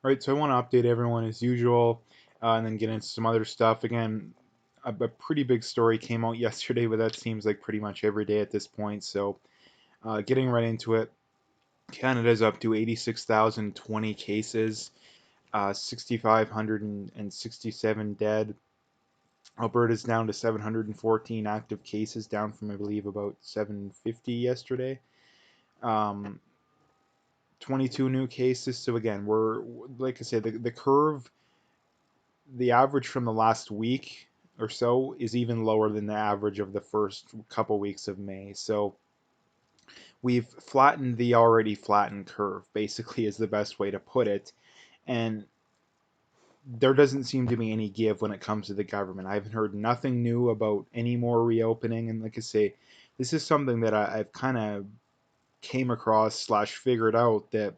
Right, so I want to update everyone as usual, and then get into some other stuff. Again, a pretty big story came out yesterday, but that seems like pretty much every day at this point. So, getting right into it, Canada's up to 86,020 cases, 6,567 dead. Alberta's down to 714 active cases, down from, I believe, about 750 yesterday. Um, 22 new cases. So again, we're, like I said, the curve, the average from the last week or so is even lower than the average of the first couple weeks of May. So we've flattened the already flattened curve, basically, is the best way to put it. And there doesn't seem to be any give when it comes to the government. I haven't heard nothing new about any more reopening. And like I say, this is something that I've kind of came across slash figured out that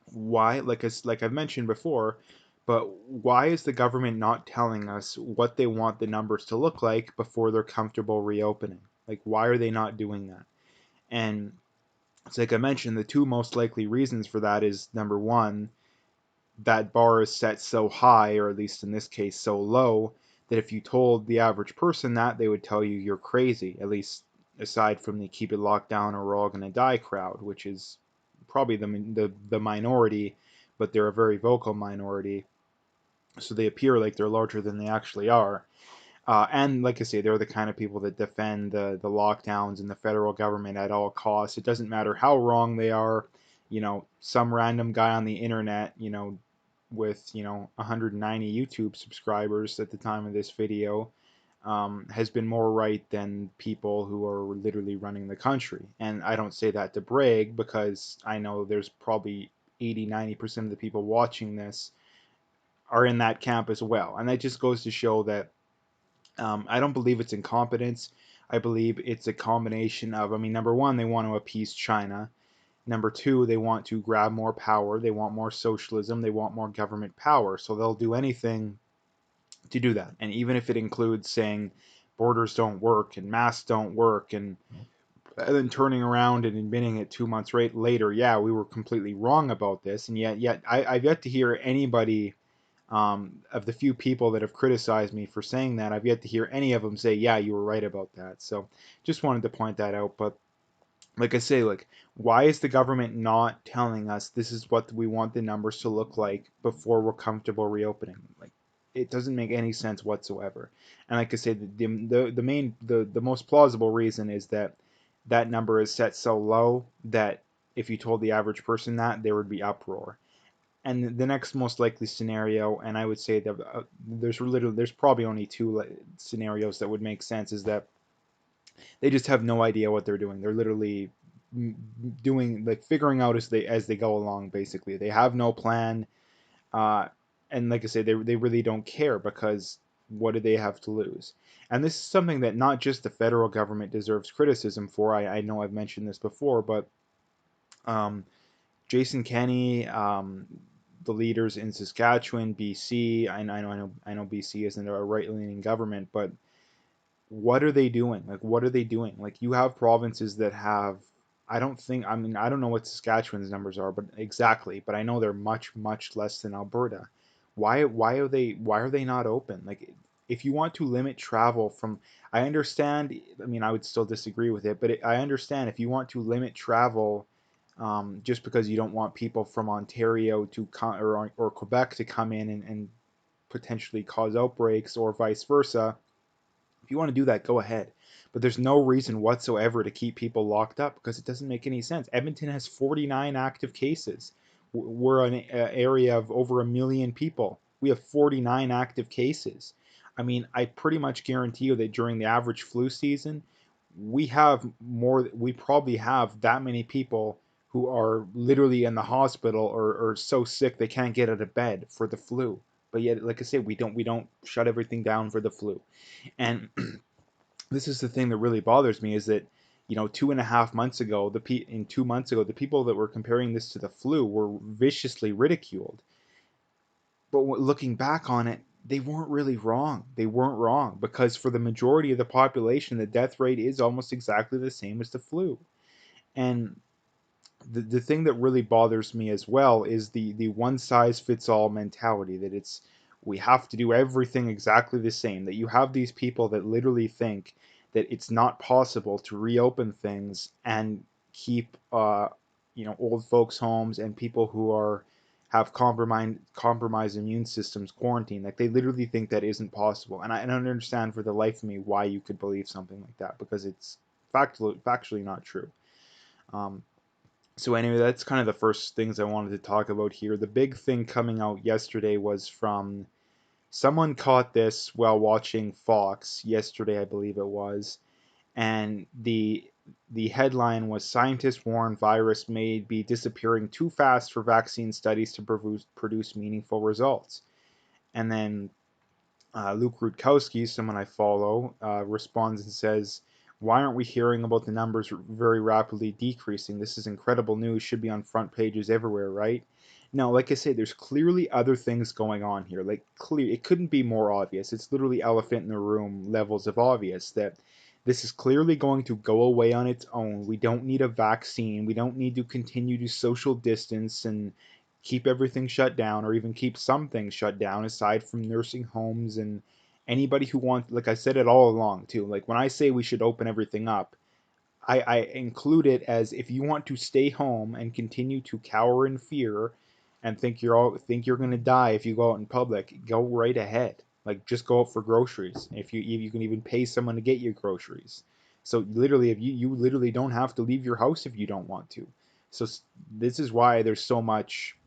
why, like I've mentioned before, but why is the government not telling us what they want the numbers to look like before they're comfortable reopening? Like, why are they not doing that? And it's like I mentioned, the two most likely reasons for that is number one, that bar is set so high, or at least in this case, so low, that if you told the average person that, they would tell you you're crazy, at least aside from the keep it locked down or we're all going to die crowd, which is probably the minority, but they're a very vocal minority. So they appear like they're larger than they actually are. And like I say, they're the kind of people that defend the lockdowns and the federal government at all costs. It doesn't matter how wrong they are. Some random guy on the internet, with 190 YouTube subscribers at the time of this video, has been more right than people who are literally running the country. And I don't say that to brag, because I know there's probably 80-90% of the people watching this are in that camp as well. And that just goes to show that I don't believe it's incompetence. I believe it's a combination of, I mean, number one, they want to appease China. Number two, they want to grab more power. They want more socialism. They want more government power. So they'll do anything to do that. And even if it includes saying borders don't work and masks don't work, and then turning around and admitting it 2 months later, yeah, we were completely wrong about this. And yet I've yet to hear anybody, of the few people that have criticized me for saying that, I've yet to hear any of them say, yeah, you were right about that. So just wanted to point that out. But like I say, like, why is the government not telling us this is what we want the numbers to look like before we're comfortable reopening? Like, it doesn't make any sense whatsoever. And like I say, the most plausible reason is that that number is set so low that if you told the average person that, there would be uproar. And the next most likely scenario, and I would say that there's probably only two scenarios that would make sense, is that they just have no idea what they're doing. They're literally doing, like, figuring out as they go along. Basically, they have no plan, uh, and like I say, they really don't care, because what do they have to lose? And this is something that not just the federal government deserves criticism for. I know I've mentioned this before, but um, Jason Kenney, the leaders in Saskatchewan, BC. I know BC isn't a right-leaning government, but what are they doing? Like, what are they doing? Like, you have provinces that have, I don't think, I mean, I don't know what Saskatchewan's numbers are, but exactly, but I know they're much, much less than Alberta. Why are they not open? Like, if you want to limit travel from, I understand, I mean, I would still disagree with it, but I understand if you want to limit travel, just because you don't want people from Ontario to come, or Quebec to come in and potentially cause outbreaks, or vice versa. If you want to do that, go ahead. But there's no reason whatsoever to keep people locked up, because it doesn't make any sense. Edmonton has 49 active cases. We're an area of over 1 million people. We have 49 active cases. I mean, I pretty much guarantee you that during the average flu season, we probably have that many people who are literally in the hospital, or so sick they can't get out of bed for the flu. But yet, like I said, we don't shut everything down for the flu. And this is the thing that really bothers me, is that 2.5 months ago, in 2 months ago, the people that were comparing this to the flu were viciously ridiculed. But looking back on it, they weren't really wrong. They weren't wrong, because for the majority of the population, the death rate is almost exactly the same as the flu. And the thing that really bothers me as well is the one size fits all mentality, that it's we have to do everything exactly the same, that you have these people that literally think that it's not possible to reopen things and keep old folks homes and people who are have compromised immune systems quarantined. Like, they literally think that isn't possible, and I don't understand for the life of me why you could believe something like that, because it's factually not true. um, so anyway, that's kind of the first things I wanted to talk about here. The big thing coming out yesterday was from someone caught this while watching Fox yesterday, I believe it was, and the headline was "Scientists warn virus may be disappearing too fast for vaccine studies to produce meaningful results." And then Luke Rutkowski, someone I follow, responds and says, "Why aren't we hearing about the numbers very rapidly decreasing? This is incredible news, should be on front pages everywhere, right?" Now, like I say, there's clearly other things going on here. Like, clear, it couldn't be more obvious. It's literally elephant in the room levels of obvious that this is clearly going to go away on its own. We don't need a vaccine. We don't need to continue to social distance and keep everything shut down, or even keep some things shut down aside from nursing homes and anybody who wants. Like I said it all along too, like when I say we should open everything up, I include it as, if you want to stay home and continue to cower in fear and think you're going to die if you go out in public, go right ahead. Like, just go out for groceries. If you can even pay someone to get you groceries. So literally, if you literally don't have to leave your house if you don't want to. So this is why there's so much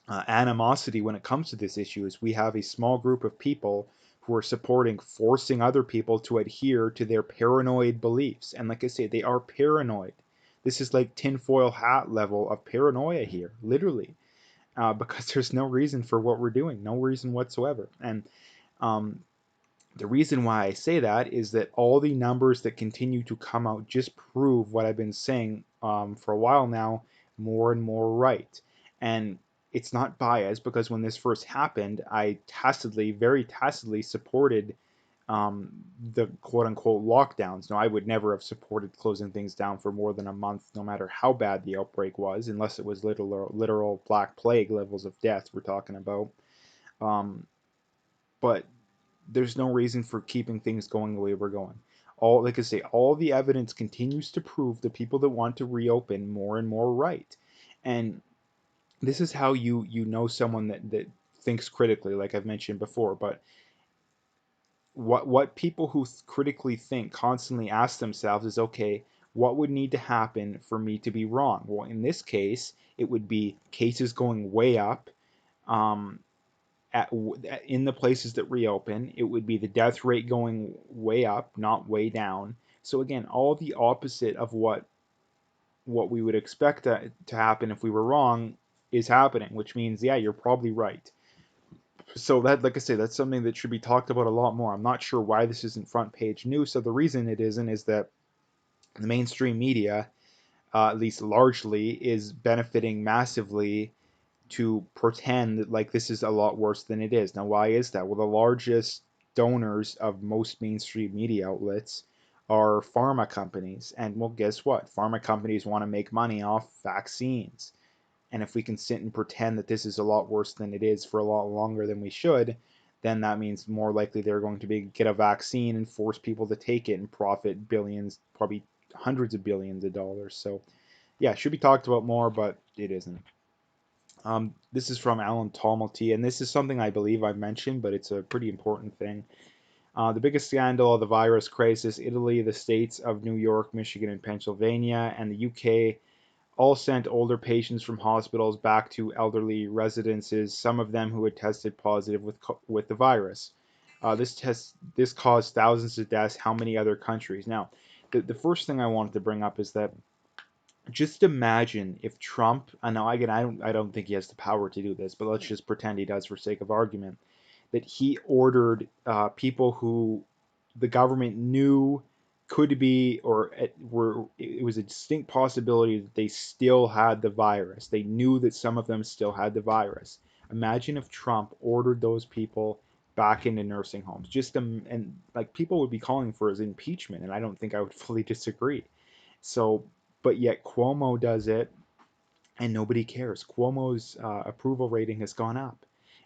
animosity when it comes to this issue, is we have a small group of people who are supporting forcing other people to adhere to their paranoid beliefs. And like I say, they are paranoid. This is like tinfoil hat level of paranoia here, literally, because there's no reason for what we're doing, no reason whatsoever. And um, the reason why I say that is that all the numbers that continue to come out just prove what I've been saying for a while now, more and more right. And it's not biased, because when this first happened, I very tacitly supported the quote unquote lockdowns. Now, I would never have supported closing things down for more than a month, no matter how bad the outbreak was, unless it was literal Black Plague levels of death we're talking about. Um, but there's no reason for keeping things going the way we're going. All, like I say, all the evidence continues to prove the people that want to reopen more and more right. And this is how you know someone that thinks critically, like I've mentioned before. But what people who critically think constantly ask themselves is, okay, what would need to happen for me to be wrong? Well, in this case, it would be cases going way up. Um, at, in the places that reopen, it would be the death rate going way up, not way down. So again, all the opposite of what we would expect to happen if we were wrong is happening, which means, yeah, you're probably right. So that, like I say, that's something that should be talked about a lot more. I'm not sure why this isn't front page news. So the reason it isn't is that the mainstream media, at least largely, is benefiting massively to pretend like this is a lot worse than it is. Now, why is that? Well, the largest donors of most mainstream media outlets are pharma companies. And well, guess what? Pharma companies want to make money off vaccines. And if we can sit and pretend that this is a lot worse than it is for a lot longer than we should, then that means more likely they're going to get a vaccine and force people to take it and profit billions, probably hundreds of billions of dollars. So yeah, it should be talked about more, but it isn't. This is from Alan Tomilty, and this is something I believe I've mentioned, but it's a pretty important thing. The biggest scandal of the virus crisis: Italy, the states of New York, Michigan, and Pennsylvania, and the UK all sent older patients from hospitals back to elderly residences, some of them who had tested positive with the virus. This caused thousands of deaths. How many other countries? Now, the first thing I wanted to bring up is that, just imagine if Trump, I know, again, I don't think he has the power to do this, but let's just pretend he does for sake of argument, that he ordered people who the government knew could be, or it was a distinct possibility that they still had the virus. They knew that some of them still had the virus. Imagine if Trump ordered those people back into nursing homes. And like, people would be calling for his impeachment, and I don't think I would fully disagree. So but yet Cuomo does it and nobody cares. Cuomo's approval rating has gone up.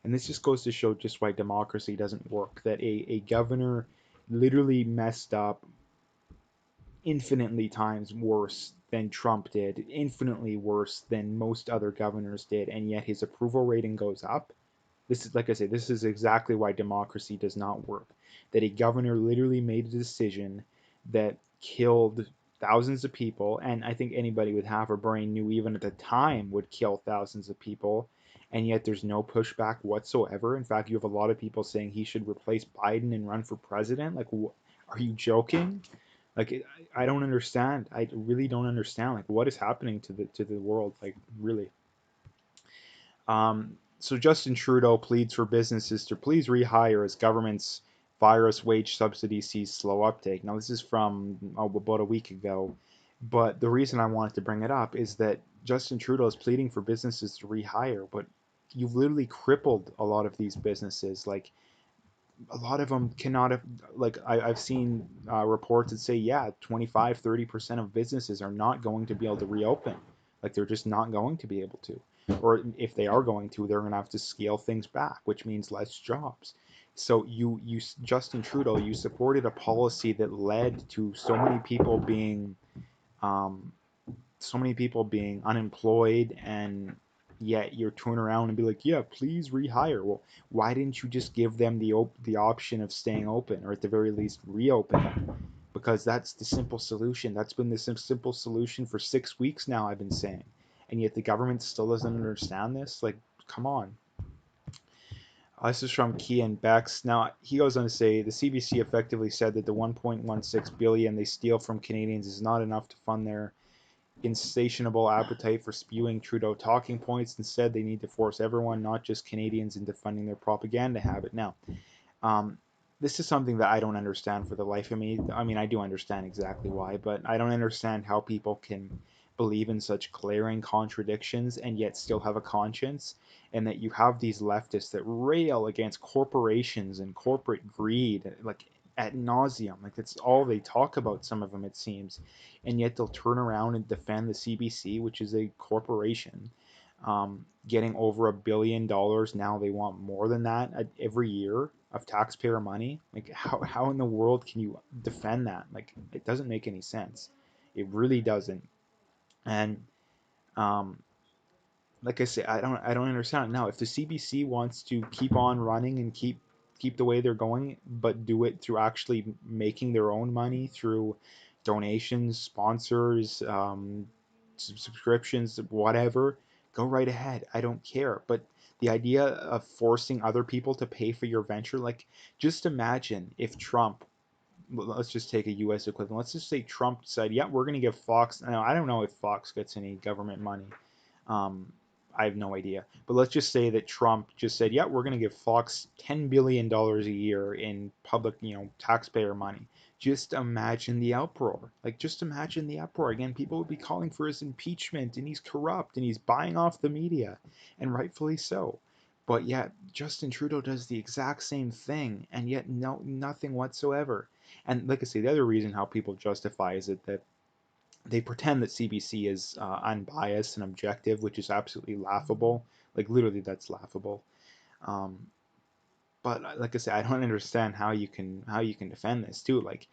And this just goes to show just why democracy doesn't work. That a governor literally messed up infinitely times worse than Trump did, infinitely worse than most other governors did, and yet his approval rating goes up. This is, like I say, this is exactly why democracy does not work. That a governor literally made a decision that killed thousands of people, and I think anybody with half a brain knew even at the time would kill thousands of people, and yet there's no pushback whatsoever. In fact, you have a lot of people saying he should replace Biden and run for president. Like, are you joking? Like, I don't understand. I really don't understand. Like, what is happening to the world? Like, really. So Justin Trudeau pleads for businesses to please rehire as government's virus wage subsidy sees slow uptake. Now, this is from about a week ago, but the reason I wanted to bring it up is that Justin Trudeau is pleading for businesses to rehire, but you've literally crippled a lot of these businesses. Like, a lot of them cannot have, like I've seen reports that say, yeah, 25-30% of businesses are not going to be able to reopen. Like, they're just not going to be able to, or if they are going to, they're going to have to scale things back, which means less jobs. So you Justin Trudeau, you supported a policy that led to um, so many people being unemployed, and yet you're turn around and be like, yeah, please rehire. Well, why didn't you just give them the option of staying open, or at the very least reopen them? Because that's the simple solution. That's been the simple solution for 6 weeks now, I've been saying, and yet the government still doesn't understand this. Like, come on. This is from Kian Bex. Now, he goes on to say the CBC effectively said that the 1.16 billion they steal from Canadians is not enough to fund their insatiable appetite for spewing Trudeau talking points. Instead, they need to force everyone, not just Canadians, into funding their propaganda habit. Now, um, this is something that I don't understand for the life of me. I mean, I do understand exactly why, but I don't understand how people can believe in such glaring contradictions and yet still have a conscience, and that you have these leftists that rail against corporations and corporate greed, like at nauseum. Like, that's all they talk about, some of them, it seems, and yet they'll turn around and defend the CBC, which is a corporation, getting over $1 billion. Now they want more than that every year of taxpayer money. Like, how in the world can you defend that? Like, it doesn't make any sense. It really doesn't. And um, like I say, I don't understand. Now, if the CBC wants to keep on running and keep the way they're going, but do it through actually making their own money through donations, sponsors, subscriptions, whatever, go right ahead. I don't care. But the idea of forcing other people to pay for your venture, like, just imagine if Trump, let's just take a U.S. equivalent. Let's just say Trump said, "Yeah, we're going to give Fox." Now, I don't know if Fox gets any government money. Um, I have no idea. But let's just say that Trump just said, "Yeah, we're going to give Fox $10 billion a year in public, taxpayer money." Just imagine the uproar. Like, just imagine the uproar. Again, people would be calling for his impeachment, and he's corrupt, and he's buying off the media, and rightfully so. But yet, Justin Trudeau does the exact same thing, and yet nothing whatsoever. And like I say, the other reason how people justify is that they pretend that CBC is unbiased and objective, which is absolutely laughable. Like, literally, that's laughable. Um, but like I said, I don't understand how you can defend this too. Like,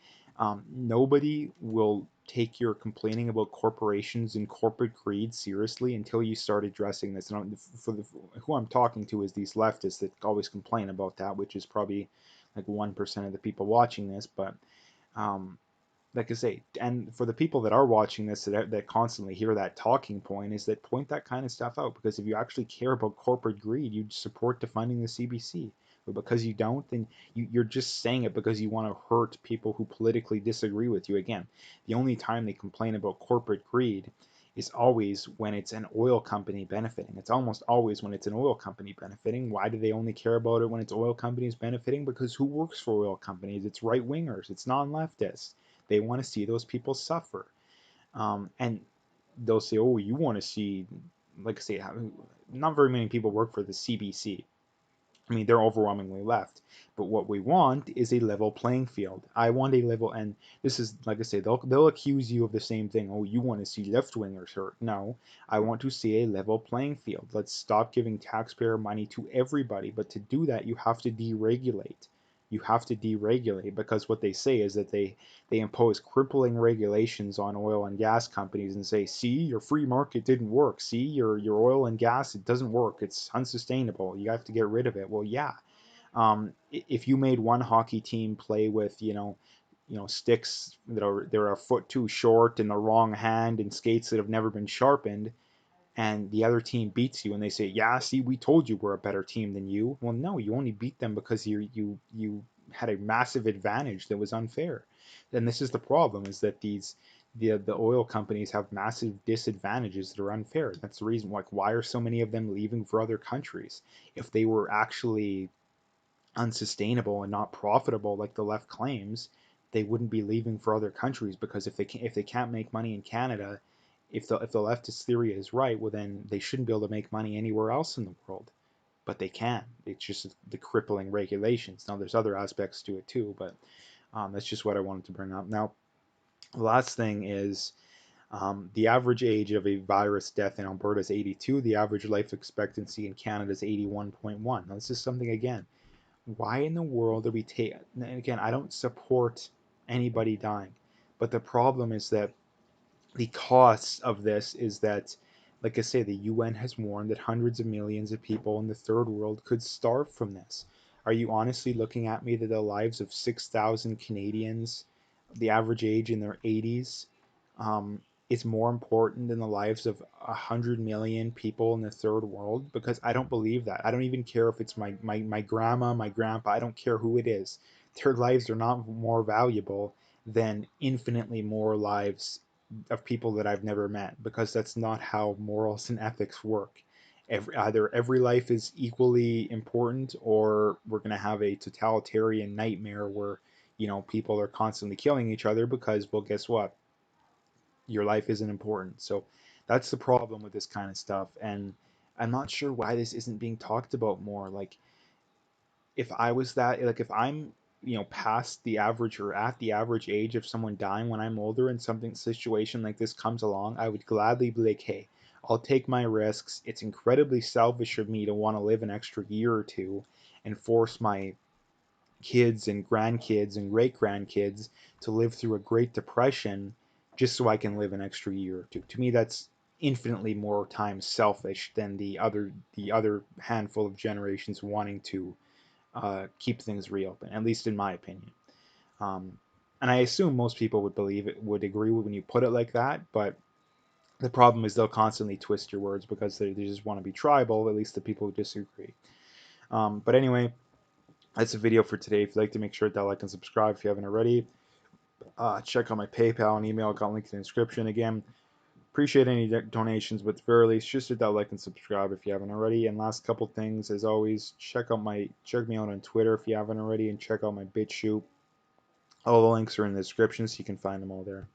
nobody will take your complaining about corporations and corporate greed seriously until you start addressing this. And for who I'm talking to is these leftists that always complain about that, which is probably like 1% of the people watching this. But um, like I say, and for the people that are watching this that constantly hear that talking point, is that point that kind of stuff out, because if you actually care about corporate greed, you'd support defunding the CBC. But because you don't, then you're just saying it because you want to hurt people who politically disagree with you. Again, the only time they complain about corporate greed is always when it's an oil company benefiting. It's almost always when it's an oil company benefiting. Why do they only care about it when it's oil companies benefiting? Because who works for oil companies? It's right wingers, it's non leftists. They want to see those people suffer. And they'll say, oh, you want to see, like I say, not very many people work for the CBC. I mean, they're overwhelmingly left. But what we want is a level playing field. I want a level, and this is like I say, they'll accuse you of the same thing. Oh, you want to see left wingers hurt? No, I want to see a level playing field. Let's stop giving taxpayer money to everybody. But to do that, you have to deregulate. You have to deregulate because what they say is that they impose crippling regulations on oil and gas companies and say, see, your free market didn't work. See, your oil and gas, it doesn't work. It's unsustainable. You have to get rid of it. Well, yeah. If you made one hockey team play with, sticks that are they're a foot too short in the wrong hand and skates that have never been sharpened, and the other team beats you and they say, yeah, see, we told you we're a better team than you. Well, no, you only beat them because you had a massive advantage that was unfair. And this is the problem, is that the oil companies have massive disadvantages that are unfair. That's the reason, like, why are so many of them leaving for other countries? If they were actually unsustainable and not profitable like the left claims, they wouldn't be leaving for other countries, because if they can't make money in Canada, if the leftist theory is right, well, then they shouldn't be able to make money anywhere else in the world. But they can. It's just the crippling regulations. Now there's other aspects to it too, but that's just what I wanted to bring up. Now, the last thing is, the average age of a virus death in Alberta is 82. The average life expectancy in Canada is 81.1. Now this is something, again, why in the world do we take, and again, I don't support anybody dying, but the problem is that the costs of this is that, like I say, the UN has warned that hundreds of millions of people in the third world could starve from this. Are you honestly looking at me that the lives of 6,000 Canadians, the average age in their 80s, um, is more important than the lives of 100 million people in the third world? Because I don't believe that. I don't even care if it's my grandma, my grandpa, I don't care who it is. Their lives are not more valuable than infinitely more lives of people that I've never met, because that's not how morals and ethics work. Either every life is equally important, or we're going to have a totalitarian nightmare where, people are constantly killing each other because, well, guess what? Your life isn't important. So that's the problem with this kind of stuff. And I'm not sure why this isn't being talked about more. Like, if I was that, like, if I'm, past the average or at the average age of someone dying when I'm older and something situation like this comes along, I would gladly be like, hey, I'll take my risks. It's incredibly selfish of me to want to live an extra year or two and force my kids and grandkids and great grandkids to live through a Great Depression just so I can live an extra year or two. To me, that's infinitely more times selfish than the other handful of generations wanting to keep things reopen, at least in my opinion. Um, and I assume most people would agree when you put it like that. But the problem is they'll constantly twist your words because they just want to be tribal. At least the people who disagree. But anyway, that's a video for today. If you'd like to, make sure to like and subscribe if you haven't already. Check out my PayPal and email. Got links in the description. Again, appreciate any donations, but at the very least, just hit that like and subscribe if you haven't already. And last couple things, as always, check me out on Twitter if you haven't already, and check out my BitChute. All the links are in the description, so you can find them all there.